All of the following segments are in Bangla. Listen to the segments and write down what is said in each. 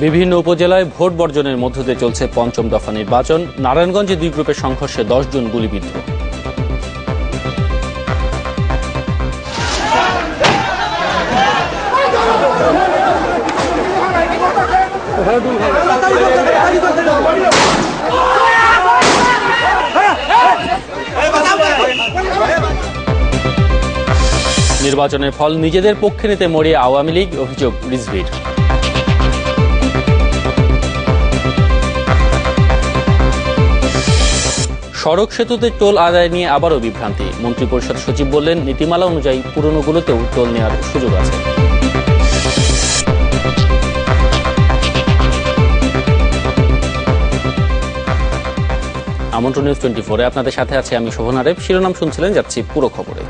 বিভিন্ন উপজেলায় ভোট বর্জনের মধ্য দিয়ে চলছে পঞ্চম দফা নির্বাচন। নারায়ণগঞ্জে দুই গ্রুপের সংঘর্ষে 10 জন গুলিবিদ্ধ। নির্বাচনের ফল নিজেদের পক্ষে নিতে মরিয়া আওয়ামী লীগ, অভিযোগ রিজভির। সড়ক সেতুতে টোল আদায় নিয়ে আবারও বিভ্রান্তি। মন্ত্রিপরিষদ সচিব বললেন, নীতিমালা অনুযায়ী পুরনোগুলোতেও টোল নেওয়ার সুযোগ আছে। আমন্ত্রণ নিউজ 24-এ আপনাদের সাথে আছে আমি শোভন আরেফ। শিরোনাম শুনছিলেন, যাচ্ছি পুরো খবরে।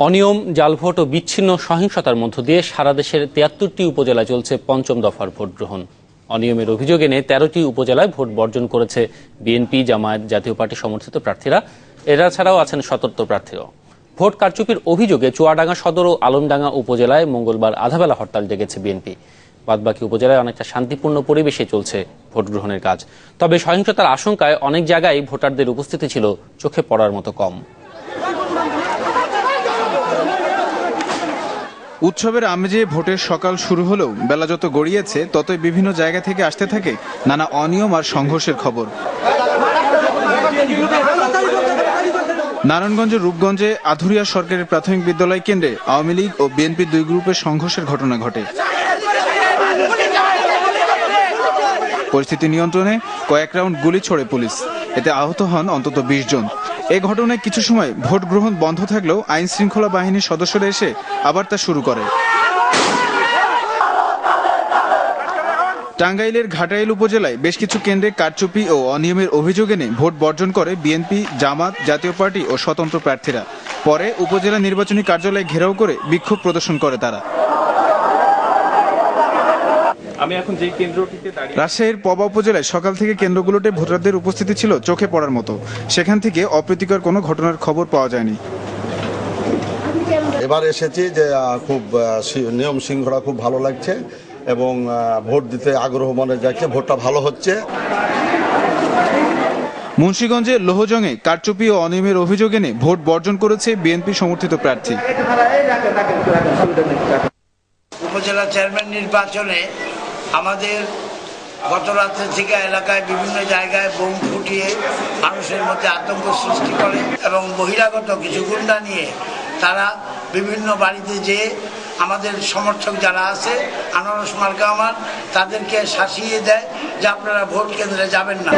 অনিয়ম, জালভোট ও বিচ্ছিন্ন সহিংসতার মধ্য দিয়ে সারা দেশের 73টি উপজেলায় চলছে পঞ্চম দফার ভোট গ্রহণ। অনিয়মের অভিযোগ এনে 13টি উপজেলায় ভোট বর্জন করেছে বিএনপি, জামায়াত, জাতীয় পার্টি সমর্থিত প্রার্থীরা। এরা ছাড়াও আছেন স্বতন্ত্র প্রার্থীও। ভোট কারচুপির অভিযোগে চুয়াডাঙ্গা সদর ও আলমডাঙ্গা উপজেলায় মঙ্গলবার আধাবেলা হরতাল ডেকেছে বিএনপি। বাদবাকি উপজেলায় অনেকটা শান্তিপূর্ণ পরিবেশে চলছে ভোট গ্রহণের কাজ। তবে সহিংসতার আশঙ্কায় অনেক জায়গায় ভোটারদের উপস্থিতি ছিল চোখে পড়ার মতো কম। উৎসবের আমেজে ভোটের সকাল শুরু হলেও বেলা যত গড়িয়েছে ততই বিভিন্ন জায়গা থেকে আসতে থাকে নানা অনিয়ম আর সংঘর্ষের খবর। নারায়ণগঞ্জের রূপগঞ্জে আধুরিয়া সরকারি প্রাথমিক বিদ্যালয় কেন্দ্রে আওয়ামী লীগ ও বিএনপির দুই গ্রুপের সংঘর্ষের ঘটনা ঘটে। পরিস্থিতি নিয়ন্ত্রণে কয়েক রাউন্ড গুলি ছোড়ে পুলিশ। এতে আহত হন অন্তত 20 জন। এই ঘটনায় কিছু সময় ভোট গ্রহণ বন্ধ থাকলেও আইন শৃঙ্খলা বাহিনীর সদস্যরা এসে আবার তা শুরু করে। টাঙ্গাইলের ঘাটাইল উপজেলায় বেশ কিছু কেন্দ্রে কারচুপি ও অনিয়মের অভিযোগ এনে ভোট বর্জন করে বিএনপি, জামাত, জাতীয় পার্টি ও স্বতন্ত্র প্রার্থীরা। পরে উপজেলা নির্বাচনী কার্যালয় ঘেরাও করে বিক্ষোভ প্রদর্শন করে তারা। রাজশাহীর পবা উপজেলায় সকাল থেকে কেন্দ্রগুলোতে ভোটারদের উপস্থিতি ছিল চোখে পড়ার মতো। সেখান থেকে অপ্রীতিকর কোনো ঘটনার খবর পাওয়া যায়নি। এবার এসেছি যে খুব নিয়ম শৃঙ্খলা খুব ভালো লাগছে এবং ভোট দিতে আগ্রহ মনে যাচ্ছে, ভোটটা ভালো হচ্ছে। মুন্সিগঞ্জে লোহজংয়ে কারচুপি ও অনিয়মের অভিযোগ এনে ভোট বর্জন করেছে বিএনপি সমর্থিত প্রার্থী। উপজেলা চেয়ারম্যান নির্বাচনে আমাদের গত রাত্রে থেকে এলাকায় বিভিন্ন জায়গায় বোম ফুটিয়ে মানুষের মধ্যে আতঙ্ক সৃষ্টি করে এবং বহিরাগত কিছু গুন্ডা নিয়ে তারা বিভিন্ন বাড়িতে যেয়ে আমাদের সমর্থক যারা আছে আনারস মার্কা আমার তাদেরকে শাসিয়ে দেয় যে আপনারা ভোট কেন্দ্রে যাবেন না।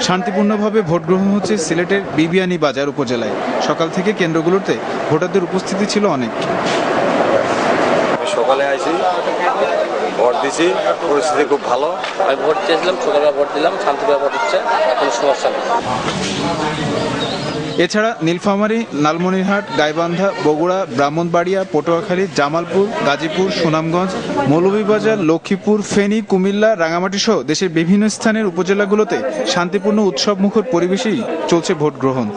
শান্তিপূর্ণভাবে ভোট গ্রহণ হচ্ছে সিলেটের বিবিয়ানী বাজার উপজেলায়। সকাল থেকে কেন্দ্রগুলোতে ভোটারদের উপস্থিতি ছিল অনেক। সকালে আইছি, ভোট দিছি, পরিস্থিতি খুব ভালো। আমি ভোট চেয়েছিলাম, সকালে ভোট দিলাম, শান্তিভাবে ভোট হচ্ছে, কোনো সমস্যা নেই। এছাড়া নীলফামারী, লালমনিরহাট, গাইবান্ধা, বগুড়া, ব্রাহ্মণবাড়িয়া, পটুয়াখালী, জামালপুর, গাজীপুর, সুনামগঞ্জ, মৌলভীবাজার, লক্ষ্মীপুর, ফেনী, কুমিল্লা, রাঙামাটি সহ দেশের বিভিন্ন স্থানের উপজেলাগুলোতে শান্তিপূর্ণ উৎসবমুখর পরিবেশেই চলছে ভোট গ্রহণ।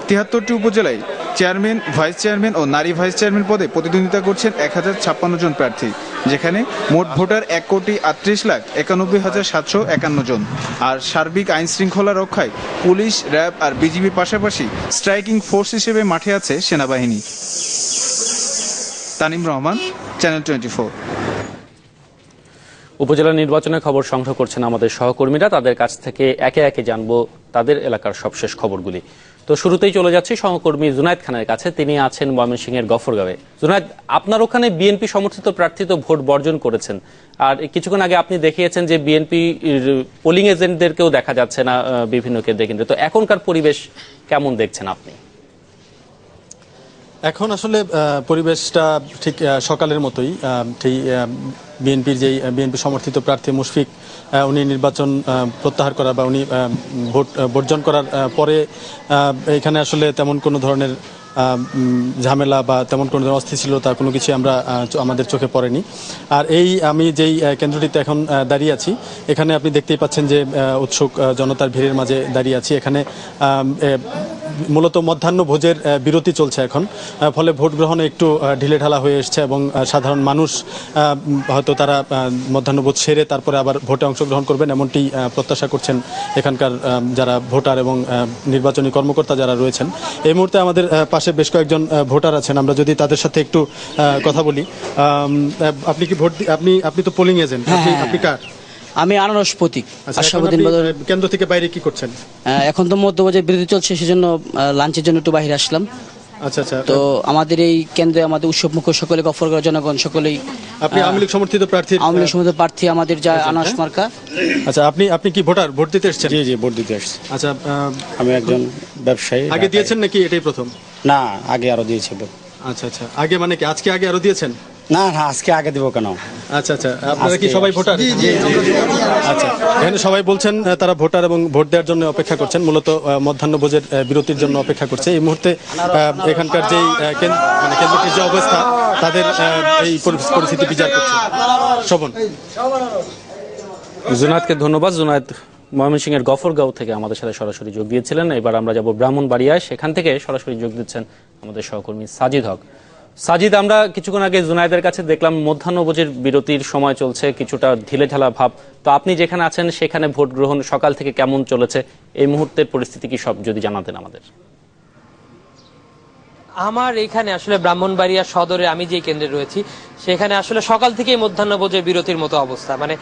73টি উপজেলায় চেয়ারম্যান, ভাইস চেয়ারম্যান ও নারী ভাইস চেয়ারম্যান পদে প্রতিদ্বন্দ্বিতা করছেন 1056 জন প্রার্থী, যেখানে মোট ভোটার 1,38,91,751 জন। আর সার্বিক আইন শৃঙ্খলা রক্ষায় পুলিশ, র্যাব আর বিজিবির পাশাপাশি স্ট্রাইকিং ফোর্স হিসেবে মাঠে আছে সেনাবাহিনী। তানিম রহমান, চ্যানেল 24। উপজেলা নির্বাচনের খবর সংগ্রহ করছেন আমাদের সহকর্মীরা। তাদের কাছ থেকে একে একে জানবো তাদের এলাকার সবশেষ খবরগুলি। তো শুরুতেই চলে যাচ্ছি সহকর্মী জুনায়েদ খানের কাছে। তিনি আছেন ময়মনসিংহের গফরগাঁওয়ে। জুনায়েদ, আপনার ওখানে বিএনপি সমর্থিত প্রার্থী তো ভোট বর্জন করেছেন, আর কিছুক্ষণ আগে আপনি দেখিয়েছেন যে বিএনপি পোলিং এজেন্টদেরকেও দেখা যাচ্ছে না বিভিন্ন কেন্দ্রে। তো এখনকার পরিবেশ কেমন দেখছেন আপনি? এখন আসলে পরিবেশটা ঠিক সকালের মতোই। ঠিক বিএনপি সমর্থিত প্রার্থী মুশফিক উনি নির্বাচন প্রত্যাহার করা বা উনি ভোট বর্জন করার পরে এখানে আসলে তেমন কোনো ধরনের ঝামেলা বা তেমন কোনো ধরনের অস্থিতিশীলতা কোনো কিছু আমাদের চোখে পড়েনি। আর আমি যেই কেন্দ্রটিতে এখন দাঁড়িয়ে আছি, এখানে আপনি দেখতেই পাচ্ছেন যে উৎসুক জনতার ভিড়ের মাঝে দাঁড়িয়ে আছি। এখানে মূলত মধ্যাহ্ন ভোজের বিরতি চলছে এখন, ফলে ভোট গ্রহণে একটু ঢিলেঢালা হয়ে এসছে এবং সাধারণ মানুষ হয়তো তারা মধ্যাহ্ন ভোজ সেরে তারপরে আবার ভোটে অংশগ্রহণ করবেন এমনটি প্রত্যাশা করছেন এখানকার যারা ভোটার এবং নির্বাচনী কর্মকর্তা যারা রয়েছেন। এই মুহূর্তে আমাদের পাশে বেশ কয়েকজন ভোটার আছেন, আমরা যদি তাদের সাথে একটু কথা বলি। আপনি কি ভোট আপনি তো পোলিং এজেন্ট, আপনি কার? আমি আনারস প্রতীক। আচ্ছা, এখন আপনি কেন্দ্র থেকে বাইরে কি করছেন? এখন তো মধ্যভোজের বিরতি চলছে, সেজন্য লাঞ্চের জন্য একটু বাইরে আসলাম। আচ্ছা আচ্ছা। তো আমাদের এই কেন্দ্রে আমাদের উৎসবমুখ সকলে গফর করা জনগণ সকলেই। আপনি আওয়ামী লীগ সমর্থিত প্রার্থী? আওয়ামী লীগ সমর্থিত প্রার্থী আমাদের যা আনারস মার্কা। আচ্ছা, আপনি কি ভোটার, ভোট দিতে এসেছেন? জি জি, ভোট দিতে আসছি। আচ্ছা, আমি একজন ব্যবসায়ী। আগে দিয়েছেন নাকি এটাই প্রথম? না, আগে আরো দিয়েছি ভোট। আচ্ছা আচ্ছা, আগে মানে কি আজকে আগে আরো দিয়েছেন? না না, আজকে আগে দিব কেন? আচ্ছা আচ্ছা, আপনারা কি সবাই ভোটার? আচ্ছা, এখানে সবাই বলছেন তারা ভোটার এবং ভোট দেওয়ার জন্য অপেক্ষা করছেন, মূলত মধ্যাহ্ন ভোজের বিরতির জন্য অপেক্ষা করছে এই মুহূর্তে। এখানকার যেই কেন্দ্রটির যে অবস্থা, তাদের এই পরিস্থিতি বিচার করছে। শোভন। জুনায়েদকে ধন্যবাদ। জুনায়েদ ময়মনসিংহের গফরগাঁও থেকে আমাদের সাথে সরাসরি যোগ দিয়েছিলেন। এবার আমরা যাব ব্রাহ্মণবাড়িয়ায়, সেখান থেকে সরাসরি যোগ দিচ্ছেন আমাদের সহকর্মী সাজিদ হক। সাজিদ, আমরা কিছুক্ষণ আগে জুনায়েদের কাছে দেখলাম মধ্যাহ্নভোজের বিরতির সময় চলছে, কিছুটা ঢিলেঢালা ভাব। তো আপনি যেখানে আছেন সেখানে ভোট গ্রহণ সকাল থেকে কেমন চলেছে, এই মুহূর্তের পরিস্থিতি কি সব যদি জানাতেন আমাদের। আমার এখানে আসলে ব্রাহ্মণবাড়িয়া সদরে আমি যে কেন্দ্রে রয়েছি সেখানে আসলে সকাল থেকেই মধ্যাহ্নভোজের বিরতির মতো অবস্থা। মানে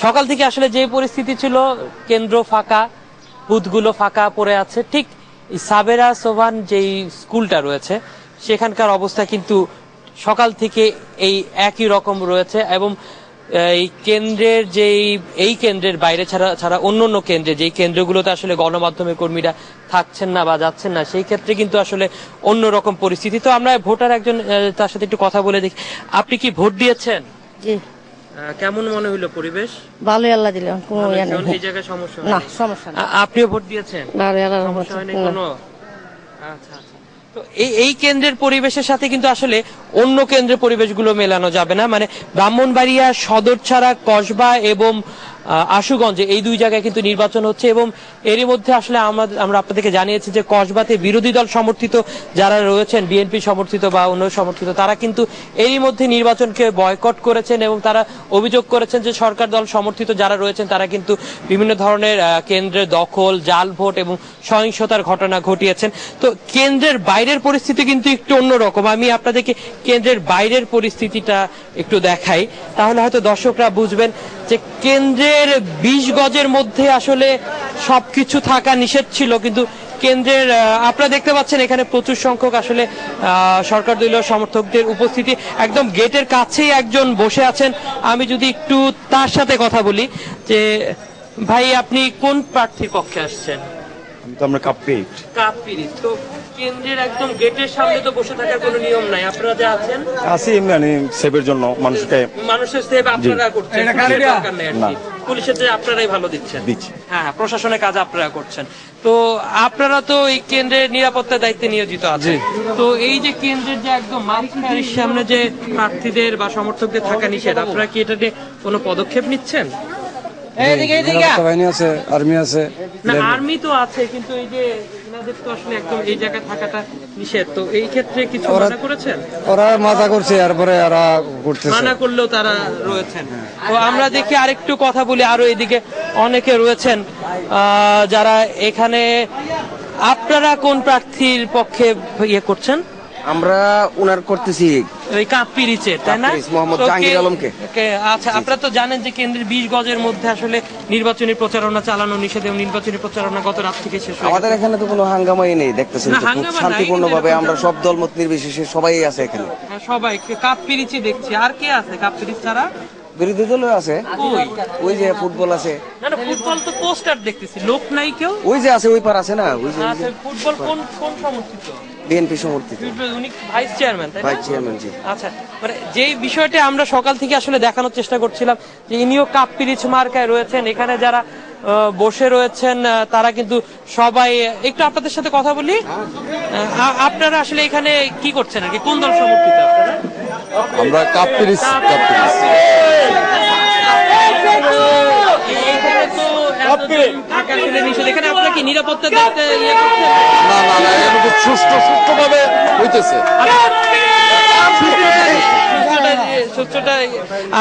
সকাল থেকে আসলে যে পরিস্থিতি ছিল, কেন্দ্র ফাঁকা, বুথগুলো ফাঁকা পড়ে আছে। ঠিক সাবেরা সোভান যেই স্কুলটা রয়েছে সেখানকার অবস্থা কিন্তু সকাল থেকে এই একই রকম রয়েছে। এবং এই কেন্দ্রের এই কেন্দ্রের বাইরে ছাড়া অন্য কেন্দ্রে যেই কেন্দ্রগুলোতে আসলে গণমাধ্যমের কর্মীরা থাকছেন না বা যাচ্ছেন না, সেই ক্ষেত্রে কিন্তু আসলে অন্যরকম পরিস্থিতি। তো আমরা ভোটার একজন তার সাথে একটু কথা বলে দেখি। আপনি কি ভোট দিয়েছেন? জি। কেমন মনে হইলো পরিবেশ? ভালোই, আল্লাহ দিলে কোনো এই জায়গায় সমস্যা না, সমস্যা না। আপনিও ভোট দিয়েছেন? ভালোই, আল্লাহ সমস্যা হয়নি কোনো? আচ্ছা আচ্ছা। তো এই কেন্দ্রের পরিবেশের সাথে কিন্তু আসলে অন্য কেন্দ্রের পরিবেশগুলো মেলানো যাবে না। মানে ব্রাহ্মণবাড়িয়া সদর ছাড়া কসবা এবং আশুগঞ্জে এই দুই জায়গায় কিন্তু নির্বাচন হচ্ছে। এবং এরই মধ্যে আসলে আমরা আপনাদেরকে জানিয়েছি যে কসবাতে বিরোধী দল সমর্থিত যারা রয়েছেন, বিএনপি সমর্থিত বা অন্য সমর্থিত, তারা কিন্তু এরই মধ্যে নির্বাচনকে বয়কট করেছেন এবং তারা অভিযোগ করেছেন যে সরকার দল সমর্থিত যারা রয়েছেন তারা কিন্তু বিভিন্ন ধরনের কেন্দ্রের দখল, জাল ভোট এবং সহিংসতার ঘটনা ঘটিয়েছেন। তো কেন্দ্রের বাইরের পরিস্থিতি কিন্তু একটু অন্যরকম। আমি আপনাদেরকে কেন্দ্রের বাইরের পরিস্থিতিটা একটু দেখাই, তাহলে হয়তো দর্শকরা বুঝবেন যে কেন্দ্রের 20 গজের মধ্যে আসলে সবকিছু থাকা নিষেধ ছিল, কিন্তু কেন্দ্রের আপনারা দেখতে পাচ্ছেন এখানে প্রচুর সংখ্যক আসলে সরকার দলীয় সমর্থকদের উপস্থিতি। একদম গেটের কাছেই একজন বসে আছেন, আমি যদি একটু তার সাথে কথা বলি। যে ভাই, আপনি কোন প্রার্থীর পক্ষে আসছেন? আমি তো আমরা কাপ্পিরিট। তো কেন্দ্রের একদম গেটের সামনে তো বসে থাকার কোনো নিয়ম নাই, আপনারা যে আছেন আসি মানে সেভের জন্য, মানুষের সেভ আপনারা করছেন, দরকার নেই আর কি। পুলিশের যে আপনারাই ভালো দিচ্ছেন, হ্যাঁ, প্রশাসনের কাজ আপনারা করছেন। তো আপনারা তো এই কেন্দ্রের নিরাপত্তার দায়িত্বে নিয়োজিত আছেন। তো এই যে কেন্দ্রের যে একদম মাঝখানের সামনে যে প্রার্থীদের বা সমর্থকদের থাকা নিষেধ, আপনারা কি এটা নিয়ে কোনো পদক্ষেপ নিচ্ছেন? বাহিনী আছে, আর্মি আছে। না, আর্মি তো আছে, কিন্তু এই যে এনাদের তো আসলে একদম এই জায়গায় থাকাটা নিষেধ। তো এই ক্ষেত্রে কিছু মানা করেছেন? ওরা মাথা করছে, তারপরে ওরা করতেছে, মানা করলেও তারা রয়েছেন। তো আমরা দেখি আরেকটু কথা বলি, আরো এদিকে অনেকে রয়েছেন যারা এখানে। আপনারা কোন প্রার্থীর পক্ষে ইয়ে করছেন? আমরা উনার করতেছি ওই কাপ্পিরিচের, তাই না? মোহাম্মদ জাহাঙ্গীর আলমকে। আচ্ছা, আপনারা তো জানেন যে কেন্দ্রের 20 গজের মধ্যে আসলে নির্বাচনী প্রচারণা চালানো নিষেধ এবং নির্বাচনী প্রচারণা গত রাত থেকে শেষ হয়ে আমাদের এখানে তো কোনো হাঙ্গামাই নেই, দেখতেছেন শান্তিপূর্ণ ভাবে আমরা সব দলমত নির্বিশেষে সবাই আছে এখানে। সবাই কাপ্পিরিচি দেখছি। আর কে আছে কাপ্পিরিচ ছাড়া? বিরোধী দলও আছে, ওই যে ফুটবল আছে। না না, ফুটবল তো পোস্টার দেখতেছি, লোক নাই কেউ। ওই যে আছে, ওই পার আছে না, ওই যে ফুটবল কোন সমর্থিত? বিএনপি সমর্থিত। উনি ভাইস চেয়ারম্যান, তাই না? ভাইস চেয়ারম্যান, জি। আচ্ছা, মানে যেই বিষয়টা আমরা সকাল থেকে আসলে দেখানোর চেষ্টা করছিলাম যে ইনিও কাপ্পিরিচ মার্কায় রয়েছেন। এখানে যারা বসে রয়েছেন তারা কিন্তু সবাই, একটু আপনাদের সাথে কথা বলি। আপনারা আসলে এখানে কি করছেন আর কি, কোন দল সমর্থিত আপনারা? আমরা কাপ্পিরিচ। এখানে তো এতজন থাকা আসলে নিষেধ। এখানে আপনারা কি নিরাপত্তা দেখতে ইয়ে করছেন? না না না, এটা খুব সুষ্ঠুভাবে হইতেছে। সূত্রটা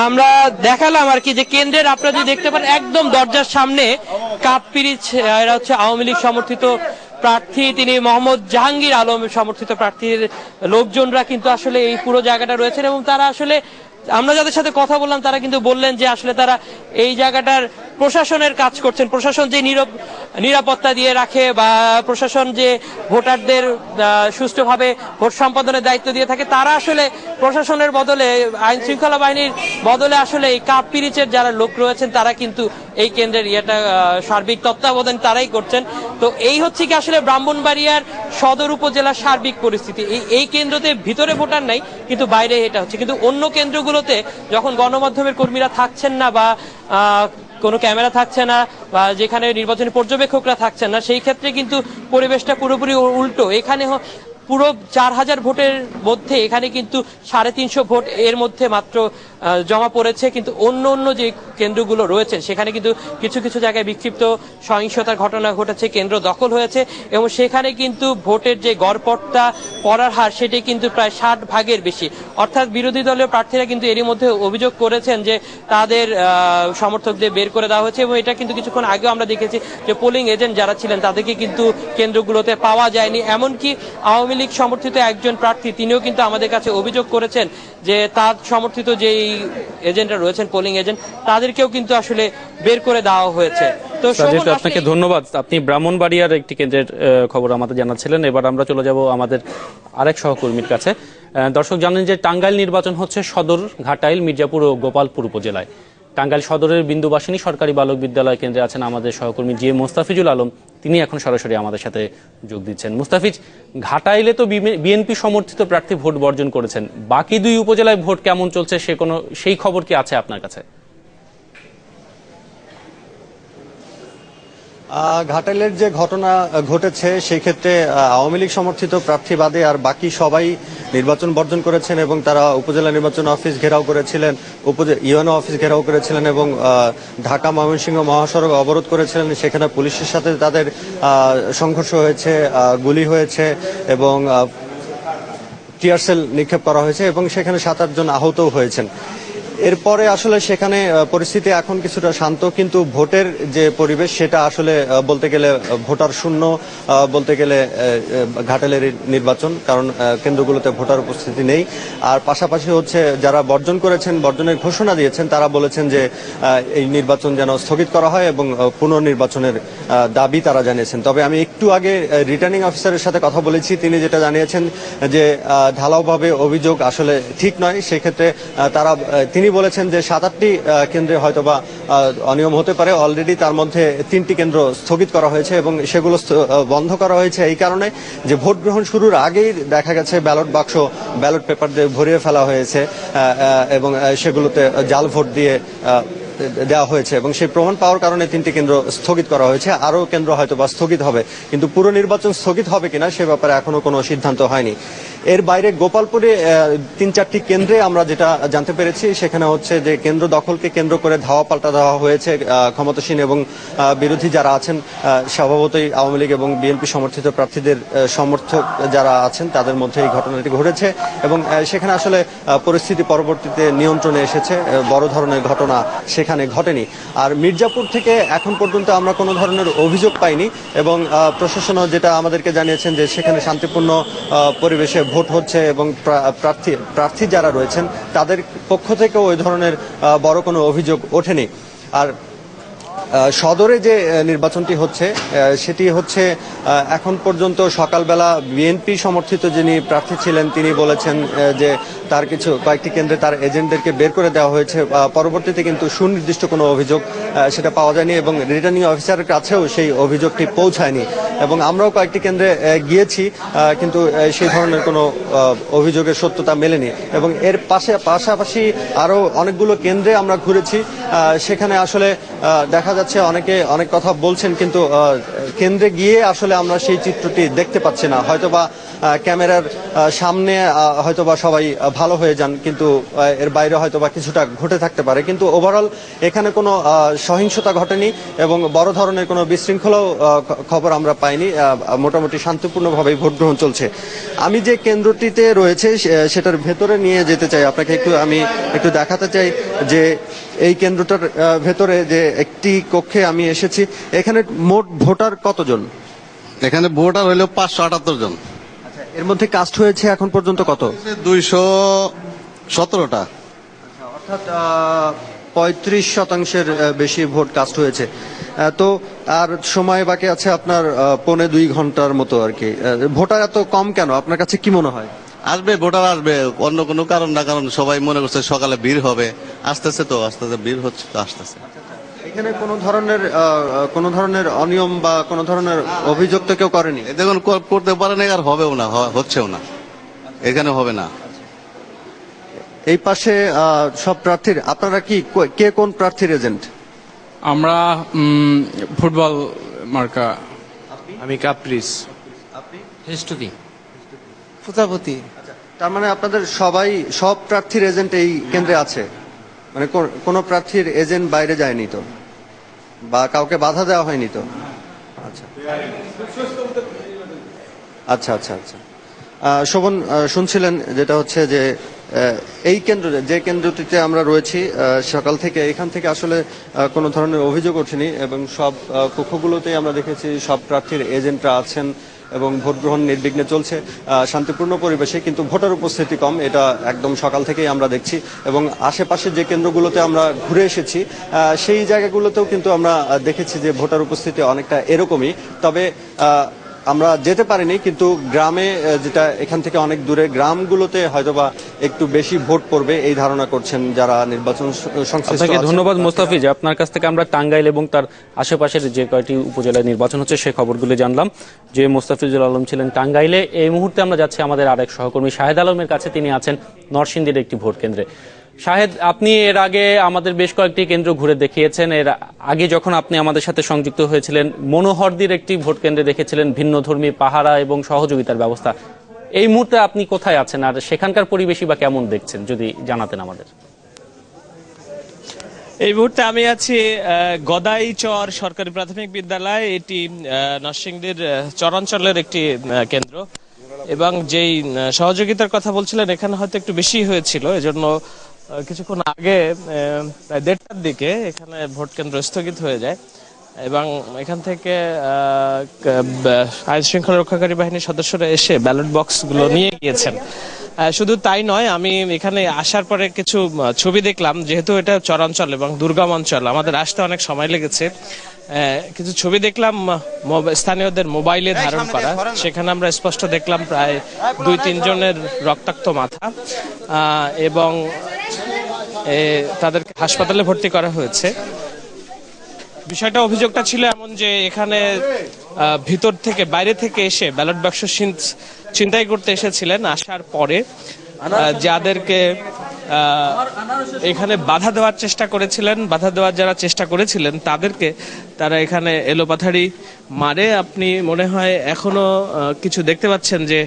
আমরা দেখালাম আর কি, যে কেন্দ্রের আপনারা যদি দেখতে পারেন একদম দরজার সামনে কাপ পিরিচ, এরা হচ্ছে আওয়ামী লীগ সমর্থিত প্রার্থী, তিনি মোহাম্মদ জাহাঙ্গীর আলম সমর্থিত প্রার্থীর লোকজনরা কিন্তু আসলে এই পুরো জায়গাটা রয়েছেন। এবং তারা আসলে, আমরা যাদের সাথে কথা বললাম তারা কিন্তু বললেন যে আসলে তারা এই জায়গাটার প্রশাসনের কাজ করছেন। প্রশাসন যে নিরাপত্তা দিয়ে রাখে বা প্রশাসন যে ভোটারদের সুষ্ঠুভাবে ভোট সম্পাদনের দায়িত্ব দিয়ে থাকে, তারা আসলে প্রশাসনের বদলে, আইন শৃঙ্খলা বাহিনীর বদলে আসলে এই কাপ পিরিচের যারা লোক রয়েছেন তারা কিন্তু এই কেন্দ্রের সার্বিক তত্ত্বাবধান তারাই করছেন। তো এই হচ্ছে কি আসলে ব্রাহ্মণবাড়িয়ার সদর উপজেলার সার্বিক পরিস্থিতি। এই কেন্দ্রতে ভিতরে ভোটার নাই, কিন্তু বাইরে এটা হচ্ছে। কিন্তু অন্য কেন্দ্রগুলোতে যখন গণমাধ্যমের কর্মীরা থাকছেন না বা কোনো ক্যামেরা থাকছে না বা যেখানে নির্বাচনী পর্যবেক্ষকরা থাকছেন না, সেই ক্ষেত্রে কিন্তু পরিবেশটা পুরোপুরি উল্টো। এখানে পুরো 4000 ভোটের মধ্যে এখানে কিন্তু 350 ভোট এর মধ্যে মাত্র জমা পড়েছে। কিন্তু অন্য যে কেন্দ্রগুলো রয়েছে সেখানে কিন্তু কিছু কিছু জায়গায় বিক্ষিপ্ত সহিংসতার ঘটনা ঘটেছে, কেন্দ্র দখল হয়েছে এবং সেখানে কিন্তু ভোটের যে গড়পড়তা পড়ার হার সেটি কিন্তু প্রায় 60 ভাগের বেশি। অর্থাৎ বিরোধী দলীয় প্রার্থীরা কিন্তু এরই মধ্যে অভিযোগ করেছেন যে তাদের সমর্থকদের বের করে দেওয়া হয়েছে। এবং এটা কিন্তু কিছুক্ষণ আগেও আমরা দেখেছি যে পোলিং এজেন্ট যারা ছিলেন তাদেরকে কিন্তু কেন্দ্রগুলোতে পাওয়া যায়নি। এমনকি আওয়ামী লীগ সমর্থিত একজন প্রার্থী তিনিও কিন্তু আমাদের কাছে অভিযোগ করেছেন যে তার সমর্থিত যেই এজেন্টরা রয়েছেন, পোলিং এজেন্ট, তাদেরকেও কিন্তু আসলে বের করে দেওয়া হয়েছে। তো আপনাকে ধন্যবাদ। আপনি ব্রাহ্মণবাড়িয়ার একটি কেন্দ্রের খবর আমাদের জানাচ্ছিলেন। এবার আমরা চলে যাব আমাদের আরেক সহকর্মীর কাছে। দর্শক জানেন যে টাঙ্গাইল নির্বাচন হচ্ছে সদর, ঘাটাইল, মির্জাপুর ও গোপালপুর উপজেলায়। টাঙ্গাইল সদরের বিন্দুবাসিনী সরকারি বালক বিদ্যালয় কেন্দ্রে আছেন আমাদের সহকর্মী জি এম মোস্তাফিজুল আলম, তিনি এখন সরাসরি আমাদের সাথে যোগ দিচ্ছেন। মুস্তাফিজ, ঘাটাইলে তো বিএনপি সমর্থিত প্রার্থী ভোট বর্জন করেছেন, বাকি 2 উপজেলায় ভোট কেমন চলছে সেই খবর কি আছে আপনার কাছে? ঘাটাইলের যে ঘটনা ঘটেছে সেই ক্ষেত্রে আওয়ামী লীগ সমর্থিত প্রার্থী বাদে আর বাকি সবাই নির্বাচন বর্জন করেছেন এবং তারা উপজেলা নির্বাচন অফিস ঘেরাও করেছিলেন, ইউএনও অফিস ঘেরাও করেছিলেন এবং ঢাকা ময়মনসিংহ মহাসড়ক অবরোধ করেছিলেন। সেখানে পুলিশের সাথে তাদের সংঘর্ষ হয়েছে, গুলি হয়েছে এবং টিয়ারশেল নিক্ষেপ করা হয়েছে এবং সেখানে 7-8 জন আহতও হয়েছেন। এরপরে আসলে সেখানে পরিস্থিতি এখন কিছুটা শান্ত, কিন্তু ভোটের যে পরিবেশ সেটা আসলে বলতে গেলে ভোটার শূন্য বলতে গেলে ঘাটাইলের নির্বাচন, কারণ কেন্দ্রগুলোতে ভোটার উপস্থিতি নেই। আর পাশাপাশি হচ্ছে যারা বর্জন করেছেন, বর্জনের ঘোষণা দিয়েছেন, তারা বলেছেন যে এই নির্বাচন যেন স্থগিত করা হয় এবং পুনর্নির্বাচনের দাবি তারা জানিয়েছেন। তবে আমি একটু আগে রিটার্নিং অফিসারের সাথে কথা বলেছি, তিনি যেটা জানিয়েছেন যে ঢালাওভাবে অভিযোগ আসলে ঠিক নয়। সেক্ষেত্রে তিনি বলেছেন যে 7-8টি কেন্দ্রে হয়তোবা অনিয়ম হতে পারে। অলরেডি তার মধ্যে 3টি কেন্দ্র স্থগিত করা হয়েছে এবং সেগুলো বন্ধ করা হয়েছে এই কারণে যে ভোট গ্রহণ শুরুর আগেই দেখা গেছে ব্যালট বাক্স, ব্যালট পেপার দিয়ে ভরিয়ে ফেলা হয়েছে এবং সেগুলোতে জাল ভোট দিয়ে দেওয়া হয়েছে এবং সেই প্রমাণ পাওয়ার কারণে 3টি কেন্দ্র স্থগিত করা হয়েছে। আরও কেন্দ্র হয়তো বা স্থগিত হবে, কিন্তু পুরো নির্বাচন স্থগিত হবে কিনা সে ব্যাপারে এখনো কোনো সিদ্ধান্ত হয়নি। এর বাইরে গোপালপুরে 3-4টি কেন্দ্রে আমরা যেটা জানতে পেরেছি, সেখানে হচ্ছে যে কেন্দ্র দখলকে কেন্দ্র করে ধাওয়া পাল্টা দেওয়া হয়েছে। ক্ষমতাসীন এবং বিরোধী যারা আছেন, স্বভাবতই আওয়ামী লীগ এবং বিএনপি সমর্থিত প্রার্থীদের সমর্থক যারা আছেন তাদের মধ্যে এই ঘটনাটি ঘটেছে এবং সেখানে আসলে পরিস্থিতি পরবর্তীতে নিয়ন্ত্রণে এসেছে, বড় ধরনের ঘটনা সেখানে ঘটেনি। আর মির্জাপুর থেকে এখন পর্যন্ত আমরা কোনো ধরনের অভিযোগ পাইনি এবং প্রশাসনও যেটা আমাদেরকে জানিয়েছেন যে সেখানে শান্তিপূর্ণ পরিবেশে ভোট হচ্ছে এবং প্রার্থী যারা রয়েছেন তাদের পক্ষ থেকেও ওই ধরনের বড় কোনো অভিযোগ ওঠেনি। আর সদরে যে নির্বাচনটি হচ্ছে সেটি হচ্ছে এখন পর্যন্ত সকালবেলা বিএনপি সমর্থিত যিনি প্রার্থী ছিলেন তিনি বলেছেন যে তার কয়েকটি কেন্দ্রে তার এজেন্টদেরকে বের করে দেওয়া হয়েছে। পরবর্তীতে কিন্তু সুনির্দিষ্ট কোনো অভিযোগ সেটা পাওয়া যায়নি এবং রিটার্নিং অফিসারের কাছেও সেই অভিযোগটি পৌঁছায়নি এবং আমরাও কয়েকটি কেন্দ্রে গিয়েছি, কিন্তু সেই ধরনের কোনো অভিযোগের সত্যতা মেলেনি। এবং এর পাশাপাশি আরও অনেকগুলো কেন্দ্রে আমরা ঘুরেছি, সেখানে আসলে দেখা যাচ্ছে অনেকে অনেক কথা বলছেন, কিন্তু কেন্দ্রে গিয়ে আসলে আমরা সেই চিত্রটি দেখতে পাচ্ছি না। হয়তোবা ক্যামেরার সামনে হয়তোবা সবাই ভালো ভালো হয়ে যান, কিন্তু এর বাইরে হয়তো বা কিছুটা ঘটে থাকতে পারে, কিন্তু ওভারঅল এখানে কোনো সহিংসতা ঘটেনি এবং বড় ধরনের কোনো বিশৃঙ্খলাও খবর আমরা পাইনি। মোটামুটি শান্তিপূর্ণভাবেই ভোট গ্রহণ চলছে। আমি যে কেন্দ্রটিতে রয়েছে সেটার ভেতরে নিয়ে যেতে চাই আপনাকে, আমি একটু দেখাতে চাই যে এই কেন্দ্রটার ভেতরে যে একটি কক্ষে আমি এসেছি, এখানে মোট ভোটার কতজন? এখানে ভোটার হইল 578 জন। এর মধ্যে কাস্ট হয়েছে এখন পর্যন্ত কত? 217টা, অর্থাৎ 35% বেশি ভোট কাস্ট হয়েছে। তো আর সময় বাকি আছে আপনার 1.25 ঘন্টার মতো আর কি। ভোটার এত কম কেন আপনার কাছে কি মনে হয়? আসবে, ভোটার আসবে, অন্য কোনো কারণ না, কারণ সবাই মনে করছে সকালে ভিড় হবে, আসতেছে তো, আস্তে আস্তে ভিড় হচ্ছে তো আসতেছে। এখানে কোনো ধরনের অনিয়ম বা কোনো ধরনের অভিযোগ তো কেউ করেনি? দেখুন, করতে পারে না, আর হবেও না, হচ্ছেও না, এখানে হবে না। এই পাশে সব প্রার্থীর, আপনারা কে কোন প্রার্থীর এজেন্ট? আমরা ফুটবল মার্কা। আমি কাপ্রিস। হেস্টুতি প্রজাপতি। তার মানে আপনাদের সব প্রার্থীর এজেন্ট এই কেন্দ্রে আছে, মানে কোন প্রার্থীর এজেন্ট বাইরে যায়নি তো, বা কাউকে বাধা দেওয়া হয়নি তো? আচ্ছা আচ্ছা আচ্ছা আচ্ছা। শোভন, শুনছিলেন যেটা হচ্ছে যে এই যে কেন্দ্রটিতে আমরা রয়েছি সকাল থেকে, এখান থেকে আসলে কোনো ধরনের অভিযোগ ওঠেনি এবং সব কক্ষগুলোতেই আমরা দেখেছি সব প্রার্থীর এজেন্টরা আছেন এবং ভোট গ্রহণ নির্বিঘ্নে চলছে শান্তিপূর্ণ পরিবেশে। কিন্তু ভোটার উপস্থিতি কম, এটা একদম সকাল থেকেই আমরা দেখছি। এবং আশেপাশে যে কেন্দ্রগুলোতে আমরা ঘুরে এসেছি সেই জায়গাগুলোতেও কিন্তু আমরা দেখেছি যে ভোটার উপস্থিতি অনেকটা এরকমই। তবে আমরা যেতে পারিনি, কিন্তু গ্রামে, যেটা এখান থেকে অনেক দূরে, গ্রামগুলোতে হয়তোবা একটু বেশি ভোট পড়বে এই ধারণা করছেন যারা নির্বাচন সংশ্লিষ্ট। আপনাকে ধন্যবাদ মোস্তাফিজ। আপনার কাছ থেকে আমরা টাঙ্গাইল এবং তার আশেপাশের যে কয়টি উপজেলায় নির্বাচন হচ্ছে সে খবরগুলো জানলাম। যে মোস্তাফিজুল আলম ছিলেন টাঙ্গাইলে। এই মুহূর্তে আমরা যাচ্ছি আমাদের আরেক সহকর্মী শাহেদ আলমের কাছে। তিনি আছেন নরসিংদীর একটি ভোট কেন্দ্রে। শাহেদ, আপনি এর আগে আমাদের বেশ কয়েকটি কেন্দ্র ঘুরে দেখিয়েছেন। এর আগে যখন আপনি আমাদের সাথে সংযুক্ত হয়েছিলেন, মনোহরদীর একটি ভোট কেন্দ্রে দেখেছিলেন ভিন্নধর্মী পাহারা এবং সহযোগিতার ব্যবস্থা। এই মুহূর্তে আপনি কোথায় আছেন আর সেখানকার পরিবেশই বা কেমন দেখছেন, যদি জানাতেন আমাদের। এই মুহূর্তে আমি আছি গদাইচর সরকারি প্রাথমিক বিদ্যালয়। এটি নরসিংদীর চরাঞ্চলের একটি কেন্দ্র এবং যেই সহযোগিতার কথা বলছিলেন এখানে হয়তো একটু বেশি হয়েছিল, এজন্য কিছুক্ষণ আগে প্রায় 1:30টার দিকে এখানে ভোট কেন্দ্র স্থগিত হয়ে যায় এবং এখান থেকে আইন শৃঙ্খলা রক্ষাকারী বাহিনীর সদস্যরা এসে ব্যালট বক্সগুলো নিয়ে গিয়েছেন। শুধু তাই নয়, আমি এখানে আসার পরে কিছু ছবি দেখলাম। যেহেতু এটা চরাঞ্চল এবং দুর্গম অঞ্চল, আমাদের আসতে অনেক সময় লেগেছে। কিছু ছবি দেখলাম স্থানীয়দের মোবাইলে ধারণ করা, সেখানে আমরা স্পষ্ট দেখলাম প্রায় 2-3 জনের রক্তাক্ত মাথা এবং তাদেরকে হাসপাতালে ভর্তি করা হয়েছে। বিষয়টা, অভিযোগটা ছিল এমন যে এখানে ভিতর থেকে, বাইরে থেকে এসে ব্যালট বাক্স ছিনতাই করতে এসেছিলেন। আসার পরে যাদেরকে এখানে বাধা দেওয়ার যারা চেষ্টা করেছিলেন তাদেরকে তারা এখানে এলোপাথারি মারে। আপনি মনে হয় এখনো কিছু দেখতে পাচ্ছেন যে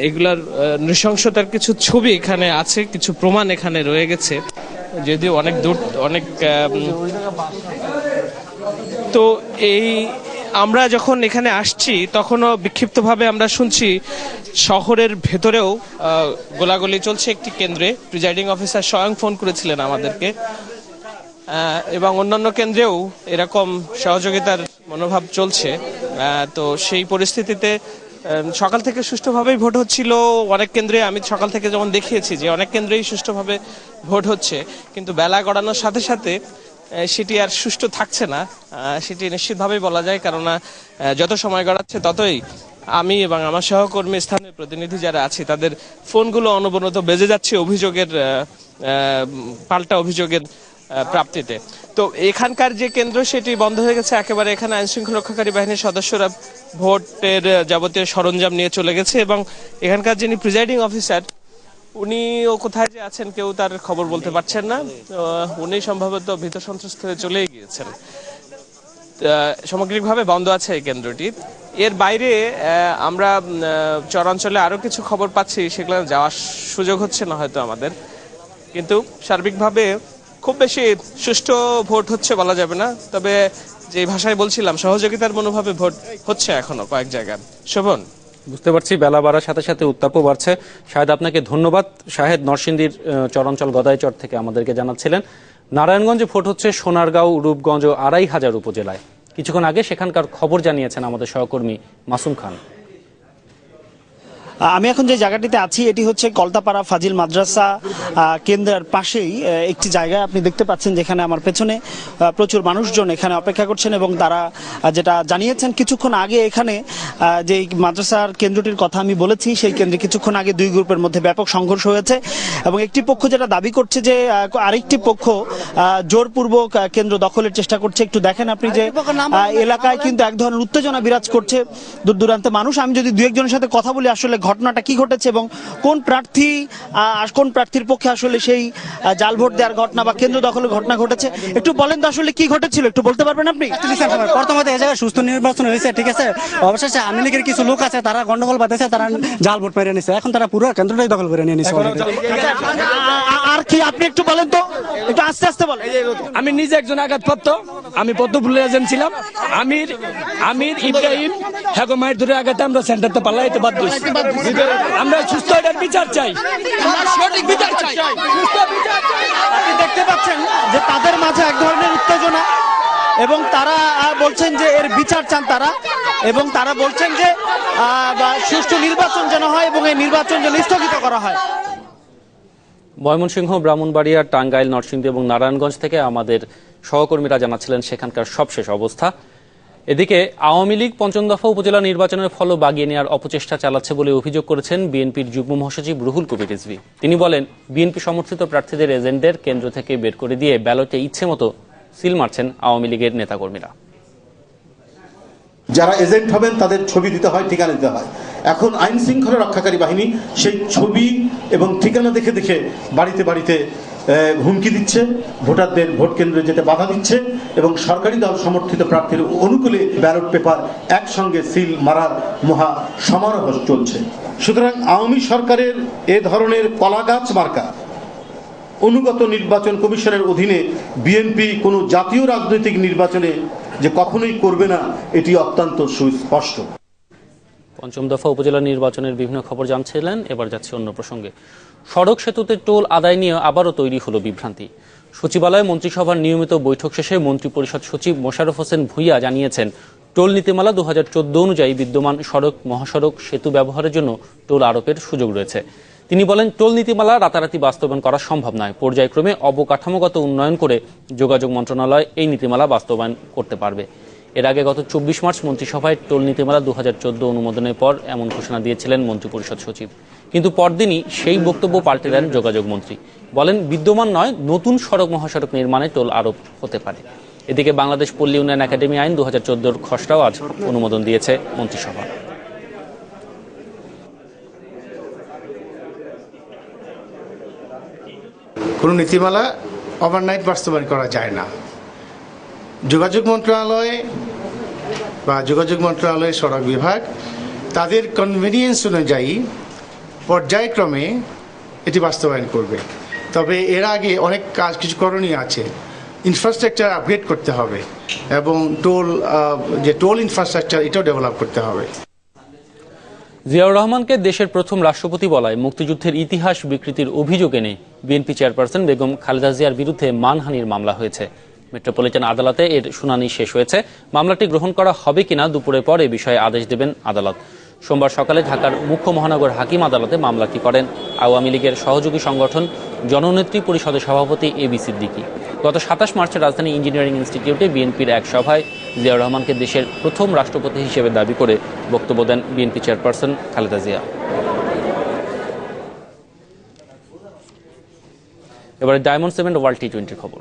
এগুলার নৃশংসতার কিছু ছবি এখানে আছে, কিছু প্রমাণ এখানে রয়ে গেছে, যদিও অনেক দূর, অনেক। তো আমরা যখন এখানে আসছি তখনও বিক্ষিপ্তভাবে আমরা শুনছি শহরের ভেতরেও গোলাগুলি চলছে একটি কেন্দ্রে। প্রিজাইডিং অফিসার স্বয়ং ফোন করেছিলেন আমাদেরকে এবং অন্যান্য কেন্দ্রেও এরকম সহযোগিতার মনোভাব চলছে। তো সেই পরিস্থিতিতে সকাল থেকে সুষ্ঠুভাবেই ভোট হচ্ছিল অনেক কেন্দ্রে। আমি সকাল থেকে যেমন দেখিয়েছি যে অনেক কেন্দ্রেই সুষ্ঠুভাবে ভোট হচ্ছে, কিন্তু বেলা গড়ানোর সাথে সাথে সেটি আর সুষ্ঠু থাকছে না, সেটি নিশ্চিতভাবেই বলা যায়। কেননা যত সময় গড়াচ্ছে ততই আমি এবং আমার সহকর্মী, স্থানীয় প্রতিনিধি যারা আছি, তাদের ফোনগুলো অনবরত বেজে যাচ্ছে পাল্টা অভিযোগের প্রাপ্তিতে। তো এখানকার যে কেন্দ্র সেটি বন্ধ হয়ে গেছে একেবারে। এখানে আইন শৃঙ্খলা রক্ষাকারী বাহিনীর সদস্যরা ভোটের যাবতীয় সরঞ্জাম নিয়ে চলে গেছে এবং এখানকার যিনি প্রিজাইডিং অফিসার উনিও কোথায় যে আছেন কেউ তার খবর বলতে পারছেন না। উনি সম্ভবত ভীত সন্ত্রস্ত হয়ে চলেই গিয়েছেন। সামগ্রিকভাবে বন্ধ আছে এই কেন্দ্রটি। এর বাইরে আমরা চরাঞ্চলে আরো কিছু খবর পাচ্ছি, সেগুলো যাওয়ার সুযোগ হচ্ছে না হয়তো আমাদের, কিন্তু সার্বিকভাবে খুব বেশি সুষ্ঠু ভোট হচ্ছে বলা যাবে না। তবে যে ভাষায় বলছিলাম, সহযোগিতার মনোভাবে ভোট হচ্ছে এখনো কয়েক জায়গায়। শোভন, বুঝতে পারছি বেলা বাড়ার সাথে সাথে উত্তাপও বাড়ছে। শাহেদ, আপনাকে ধন্যবাদ। শাহেদ নরসিংদীর চরাঞ্চল গদাইচর থেকে আমাদেরকে জানাচ্ছিলেন। নারায়ণগঞ্জে ভোট হচ্ছে সোনারগাঁও, রূপগঞ্জ ও 2500 উপজেলায়। কিছুক্ষণ আগে সেখানকার খবর জানিয়েছেন আমাদের সহকর্মী মাসুম খান। আমি এখন যে জায়গাটিতে আছি এটি হচ্ছে কলতাপাড়া ফাজিল মাদ্রাসা কেন্দ্রের পাশেই একটি জায়গা আপনি দেখতে পাচ্ছেন, যেখানে আমার পেছনে প্রচুর মানুষজন এখানে অপেক্ষা করছেন এবং তারা যেটা জানিয়েছেন কিছুক্ষণ আগে এখানে যে মাদ্রাসার কেন্দ্রটির কথা আমি বলেছি, সেই কেন্দ্রে কিছুক্ষণ আগে দুই গ্রুপের মধ্যে ব্যাপক সংঘর্ষ হয়েছে এবং একটি পক্ষ যেটা দাবি করছে যে আরেকটি পক্ষ জোরপূর্বক কেন্দ্র দখলের চেষ্টা করছে। একটু দেখেন আপনি যে এলাকায় কিন্তু এক ধরনের উত্তেজনা বিরাজ করছে, দূর দূরান্তে মানুষ। আমি যদি দু একজনের সাথে কথা বলি আসলে ঘটনাটা কি ঘটেছে এবং কোন প্রার্থীর পক্ষে আসলে সেই জাল ভোট দেওয়ার ঘটনা বা কেন্দ্র দখলের ঘটনা ঘটেছে, একটু বলেন তো আসলে কি ঘটেছিল, একটু বলতে পারবেন আপনি? প্রথমত এই জায়গায় সুস্থ নির্বাচন হয়েছে, ঠিক আছে। অবশেষে আওয়ামী লীগের কিছু লোক আছে, তারা গন্ডগোল বাঁধেছে, তারা জাল ভোট মেরে নিছে, এখন তারা পুরো কেন্দ্রটাই দখল করে নিয়ে নিছে। আর কি আপনি একটু বলেন তো, একটু আস্তে আস্তে বলেন। আমি নিজে একজন আঘাতপ্রাপ্ত, আমি পদ্মফুলের এজেন্ট ছিলাম। আমির ইব্রাহিম হ্যাগো মায়ের ধরে আঘাতে আমরা সেন্টারতে পাল্লাইতে বাধ্য হয়েছি। আমরা সুস্থ এটার বিচার চাই, সঠিক বিচার চাই। আপনি দেখতে পাচ্ছেন যে তাদের মাঝে এক ধরনের উত্তেজনা এবং তারা বলছেন যে এর বিচার চান তারা, এবং তারা বলছেন যে সুষ্ঠু নির্বাচন যেন হয় এবং এই নির্বাচন যেন স্থগিত করা হয়। ময়মনসিংহ, ব্রাহ্মণবাড়িয়া, টাঙ্গাইল, নরসিংদী এবং নারায়ণগঞ্জ থেকে আমাদের সহকর্মীরা জানাচ্ছিলেন সেখানকার সবশেষ অবস্থা। এদিকে আওয়ামী লীগ পঞ্চম দফা উপজেলা নির্বাচনের ফল বাগিয়ে নেওয়ার অপচেষ্টা চালাচ্ছে বলে অভিযোগ করেছেন বিএনপির যুগ্ম মহাসচিব রুহুল কবির রিজভী। তিনি বলেন, বিএনপি সমর্থিত প্রার্থীদের এজেন্টদের কেন্দ্র থেকে বের করে দিয়ে ব্যালটে ইচ্ছে মতো সিল মারছেন আওয়ামী লীগের নেতাকর্মীরা। যারা এজেন্ট হবেন তাদের ছবি দিতে হয়, ঠিকানা দিতে হয়। এখন আইন শৃঙ্খলা রক্ষাকারী বাহিনী সেই ছবি এবং ঠিকানা দেখে দেখে বাড়িতে বাড়িতে হুমকি দিচ্ছে, ভোটারদের ভোট কেন্দ্রে যেতে বাধা দিচ্ছে এবং সরকারি দল সমর্থিত প্রার্থীর অনুকূলে ব্যালট পেপার একসঙ্গে সিল মারার মহা সমারোহ চলছে। সুতরাং আওয়ামী সরকারের এ ধরনের কলাগাছ মার্কা অনুগত নির্বাচন কমিশনের অধীনে বিএনপি কোনো জাতীয় রাজনৈতিক নির্বাচনে যে কখনোই করবে না, এটি অত্যন্ত সুস্পষ্ট। পঞ্চম দফা উপজেলা নির্বাচনের বিভিন্ন খবর জানছিলেন। এবার যাচ্ছে অন্য প্রসঙ্গে। সড়ক সেতুতে টোল আদায় নিয়ে আবারও তৈরি হলো বিভ্রান্তি। সচিবালয়ে মন্ত্রিসভার নিয়মিত বৈঠক শেষে মন্ত্রিপরিষদ সচিব মোশাররফ হোসেন ভূঁইয়া জানিয়েছেন, টোল নীতিমালা 2014 অনুযায়ী বিদ্যমান সড়ক, মহাসড়ক, সেতু ব্যবহারের জন্য টোল আরোপের সুযোগ রয়েছে। তিনি বলেন, টোল নীতিমালা রাতারাতি বাস্তবায়ন করা সম্ভব নয়। পর্যায়ক্রমে অবকাঠামোগত উন্নয়ন করে যোগাযোগ মন্ত্রণালয় এই নীতিমালা বাস্তবায়ন করতে পারবে। এর আগে গত 24 মার্চ মন্ত্রিসভায় টোল নীতিমালা 2014 অনুমোদনের পর এমন ঘোষণা দিয়েছিলেন মন্ত্রিপরিষদ সচিব, কিন্তু পরদিনই সেই বক্তব্য পাল্টে দেন যোগাযোগ মন্ত্রী। বলেন, বিদ্যমান নয়, নতুন সড়ক মহাসড়ক নির্মাণে টোল আরোপ হতে পারে। এদিকে বাংলাদেশ পল্লী উন্নয়ন একাডেমি আইন 2014-র খসড়াও আজ অনুমোদন দিয়েছে মন্ত্রিসভা। কোনো নীতিমালা ওভারনাইট বাস্তবায়ন করা যায় না। যোগাযোগ মন্ত্রণালয় সড়ক বিভাগ তাদের কনভেনিয়েন্স অনুযায়ী পর্যায়ক্রমে এটি বাস্তবায়ন করবে। তবে এর আগে অনেক কাজ কিছু করণীয় আছে। ইনফ্রাস্ট্রাকচার আপগ্রেড করতে হবে এবং টোল ইনফ্রাস্ট্রাকচার এটাও ডেভেলপ করতে হবে। জিয়াউর রহমানকে দেশের প্রথম রাষ্ট্রপতি বলায় মুক্তিযুদ্ধের ইতিহাস বিকৃতির অভিযোগ এনে বিএনপি চেয়ারপারসন বেগম খালেদা জিয়ার বিরুদ্ধে মানহানির মামলা হয়েছে। মেট্রোপলিটন আদালতে এর শুনানি শেষ হয়েছে। মামলাটি গ্রহণ করা হবে কিনা দুপুরের পর এ বিষয়ে আদেশ দেবেন আদালত। সোমবার সকালে ঢাকার মুখ্য মহানগর হাকিম আদালতে মামলাটি করেন আওয়ামী লীগের সহযোগী সংগঠন জননেত্রী পরিষদের সভাপতি এবি সিদ্দিকী। গত 27 মার্চে রাজধানী ইঞ্জিনিয়ারিং ইনস্টিটিউটে বিএনপির এক সভায় জিয়াউর রহমানকে দেশের প্রথম রাষ্ট্রপতি হিসেবে দাবি করে বক্তব্য দেন বিএনপি চেয়ারপারসন খালেদা জিয়া। এবারে ডায়মন্ড সিমেন্ট ওয়ার্ল্ড টি-20 খবর।